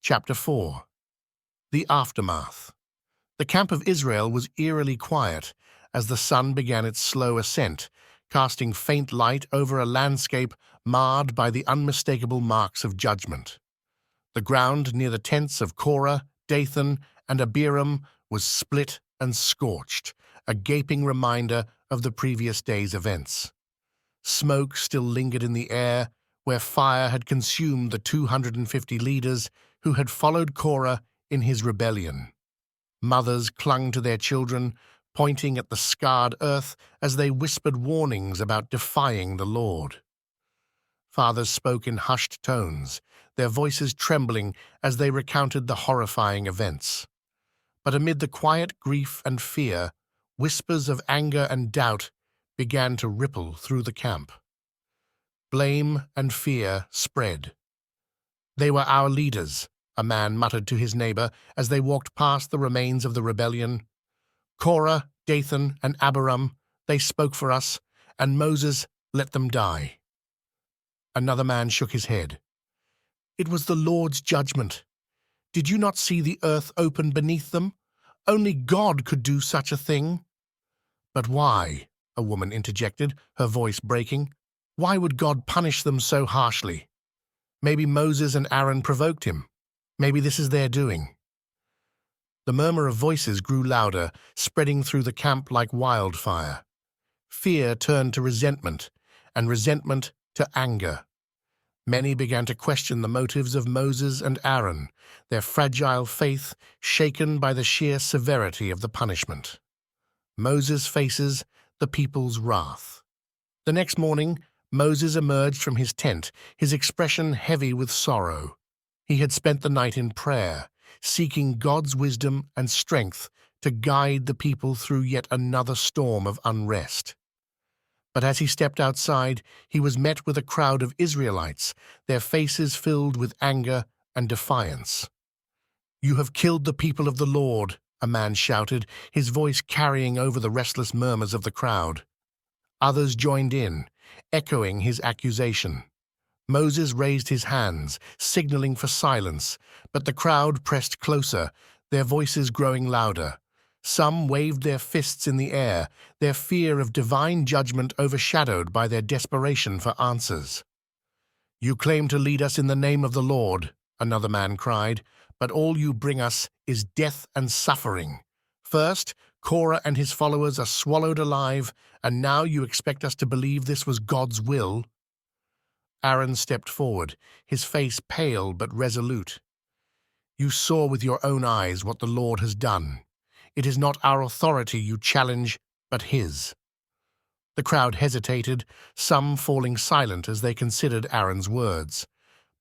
Chapter 4. The Aftermath. The camp of Israel was eerily quiet as the sun began its slow ascent, casting faint light over a landscape marred by the unmistakable marks of judgment. The ground near the tents of Korah, Dathan, and Abiram was split and scorched, a gaping reminder of the previous day's events. Smoke still lingered in the air, where fire had consumed the 250 leaders who had followed Korah in his rebellion. Mothers clung to their children, pointing at the scarred earth as they whispered warnings about defying the Lord. Fathers spoke in hushed tones, their voices trembling as they recounted the horrifying events. But amid the quiet grief and fear, whispers of anger and doubt began to ripple through the camp. Blame and fear spread. "They were our leaders," a man muttered to his neighbor as they walked past the remains of the rebellion. "Korah, Dathan, and Abiram, they spoke for us, and Moses let them die." Another man shook his head. "It was the Lord's judgment. Did you not see the earth open beneath them? Only God could do such a thing." "But why?" a woman interjected, her voice breaking. "Why would God punish them so harshly? Maybe Moses and Aaron provoked him. Maybe this is their doing." The murmur of voices grew louder, spreading through the camp like wildfire. Fear turned to resentment, and resentment to anger. Many began to question the motives of Moses and Aaron, their fragile faith shaken by the sheer severity of the punishment. Moses faces the people's wrath. The next morning, Moses emerged from his tent, his expression heavy with sorrow. He had spent the night in prayer, seeking God's wisdom and strength to guide the people through yet another storm of unrest. But as he stepped outside, he was met with a crowd of Israelites, their faces filled with anger and defiance. "You have killed the people of the Lord," a man shouted, his voice carrying over the restless murmurs of the crowd. Others joined in, echoing his accusation. Moses raised his hands, signaling for silence, but the crowd pressed closer, their voices growing louder. Some waved their fists in the air, their fear of divine judgment overshadowed by their desperation for answers. "You claim to lead us in the name of the Lord," another man cried, "but all you bring us is death and suffering. First, Korah and his followers are swallowed alive, and now you expect us to believe this was God's will?" Aaron stepped forward, his face pale but resolute. "You saw with your own eyes what the Lord has done. It is not our authority you challenge, but his." The crowd hesitated, some falling silent as they considered Aaron's words.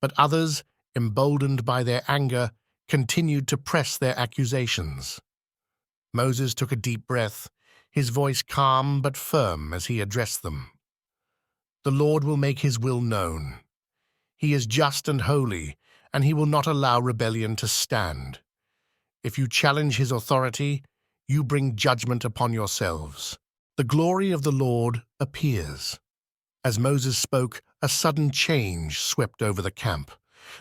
But others, emboldened by their anger, continued to press their accusations. Moses took a deep breath, his voice calm but firm as he addressed them. "The Lord will make his will known. He is just and holy, and he will not allow rebellion to stand. If you challenge his authority, you bring judgment upon yourselves." The glory of the Lord appears. As Moses spoke, a sudden change swept over the camp.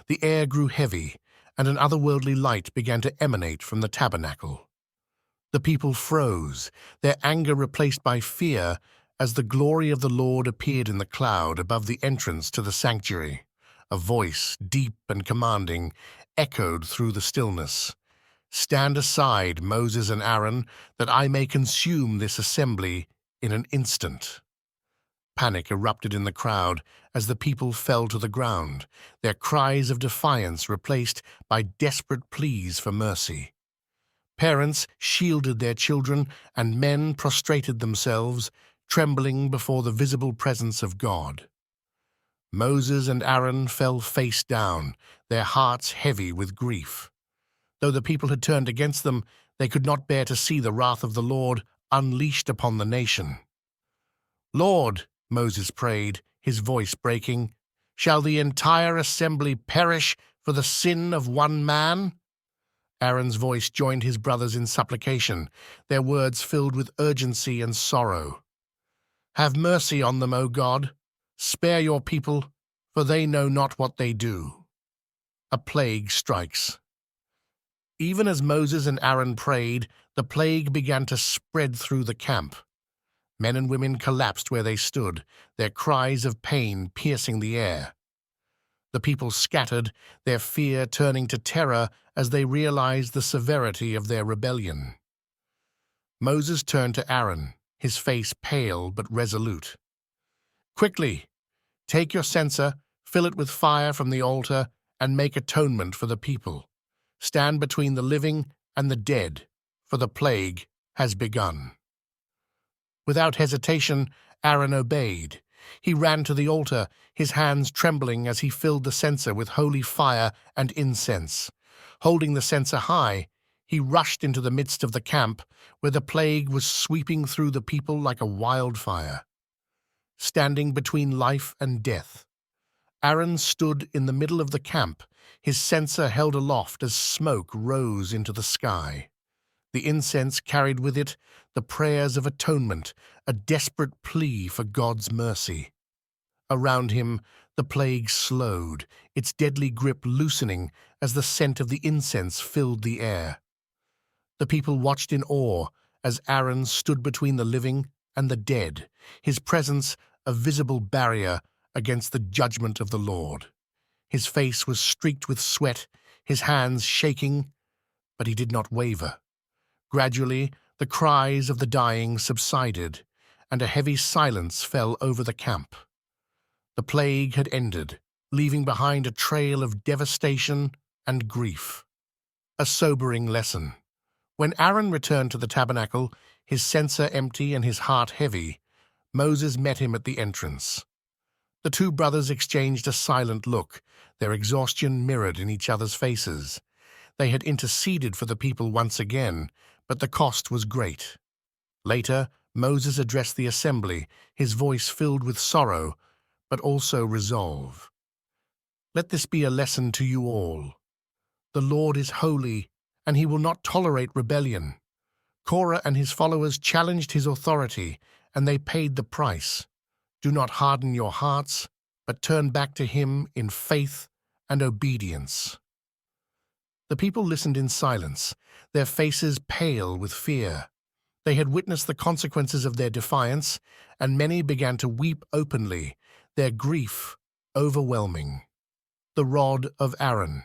The air grew heavy, and an otherworldly light began to emanate from the tabernacle. The people froze, their anger replaced by fear, as the glory of the Lord appeared in the cloud above the entrance to the sanctuary. A voice, deep and commanding, echoed through the stillness. "Stand aside, Moses and Aaron, that I may consume this assembly in an instant." Panic erupted in the crowd as the people fell to the ground, their cries of defiance replaced by desperate pleas for mercy. Parents shielded their children, and men prostrated themselves, trembling before the visible presence of God. Moses and Aaron fell face down, their hearts heavy with grief. Though the people had turned against them, they could not bear to see the wrath of the Lord unleashed upon the nation. "Lord," Moses prayed, his voice breaking, "shall the entire assembly perish for the sin of one man?" Aaron's voice joined his brothers in supplication, their words filled with urgency and sorrow. "Have mercy on them, O God. Spare your people, for they know not what they do." a plague strikes. Even as Moses and Aaron prayed, the plague began to spread through the camp. Men and women collapsed where they stood, their cries of pain piercing the air. The people scattered, their fear turning to terror as they realized the severity of their rebellion. Moses turned to Aaron, his face pale but resolute. "Quickly, take your censer, fill it with fire from the altar, and make atonement for the people. Stand between the living and the dead, for the plague has begun." Without hesitation, Aaron obeyed. He ran to the altar, his hands trembling as he filled the censer with holy fire and incense. Holding the censer high, he rushed into the midst of the camp, where the plague was sweeping through the people like a wildfire. Standing between life and death, Aaron stood in the middle of the camp, his censer held aloft as smoke rose into the sky. The incense carried with it the prayers of atonement, a desperate plea for God's mercy. Around him, the plague slowed, its deadly grip loosening as the scent of the incense filled the air. The people watched in awe as Aaron stood between the living and the dead, his presence a visible barrier against the judgment of the Lord. His face was streaked with sweat, his hands shaking, but he did not waver. Gradually, the cries of the dying subsided, and a heavy silence fell over the camp. The plague had ended, leaving behind a trail of devastation and grief. A sobering lesson. When Aaron returned to the tabernacle, his censer empty and his heart heavy, Moses met him at the entrance. The two brothers exchanged a silent look, their exhaustion mirrored in each other's faces. They had interceded for the people once again, but the cost was great. Later, Moses addressed the assembly, his voice filled with sorrow, but also resolve. "Let this be a lesson to you all. The Lord is holy, and he will not tolerate rebellion. Korah and his followers challenged his authority, and they paid the price. Do not harden your hearts, but turn back to him in faith and obedience." The people listened in silence, their faces pale with fear. They had witnessed the consequences of their defiance, and many began to weep openly, their grief overwhelming. The rod of Aaron.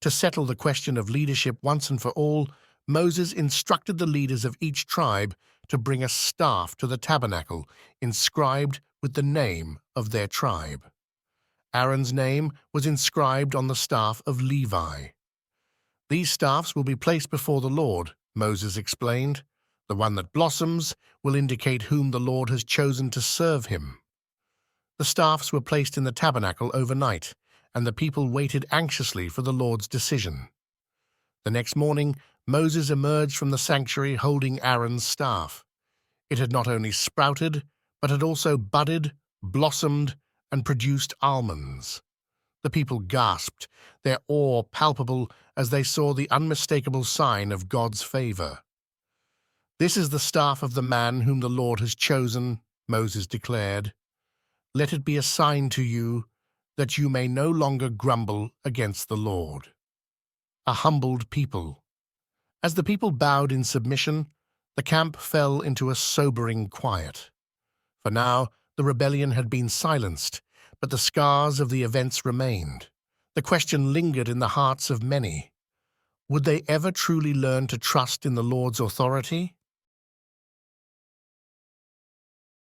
To settle the question of leadership once and for all, Moses instructed the leaders of each tribe to bring a staff to the tabernacle inscribed with the name of their tribe. Aaron's name was inscribed on the staff of Levi. "These staffs will be placed before the Lord," Moses explained. "The one that blossoms will indicate whom the Lord has chosen to serve him." The staffs were placed in the tabernacle overnight, and the people waited anxiously for the Lord's decision. The next morning, Moses emerged from the sanctuary holding Aaron's staff. It had not only sprouted, but had also budded, blossomed, and produced almonds. The people gasped, their awe palpable as they saw the unmistakable sign of God's favor. "This is the staff of the man whom the Lord has chosen," Moses declared. "Let it be a sign to you that you may no longer grumble against the Lord." A humbled people. As the people bowed in submission, the camp fell into a sobering quiet. For now, the rebellion had been silenced, but the scars of the events remained. The question lingered in the hearts of many. Would they ever truly learn to trust in the Lord's authority?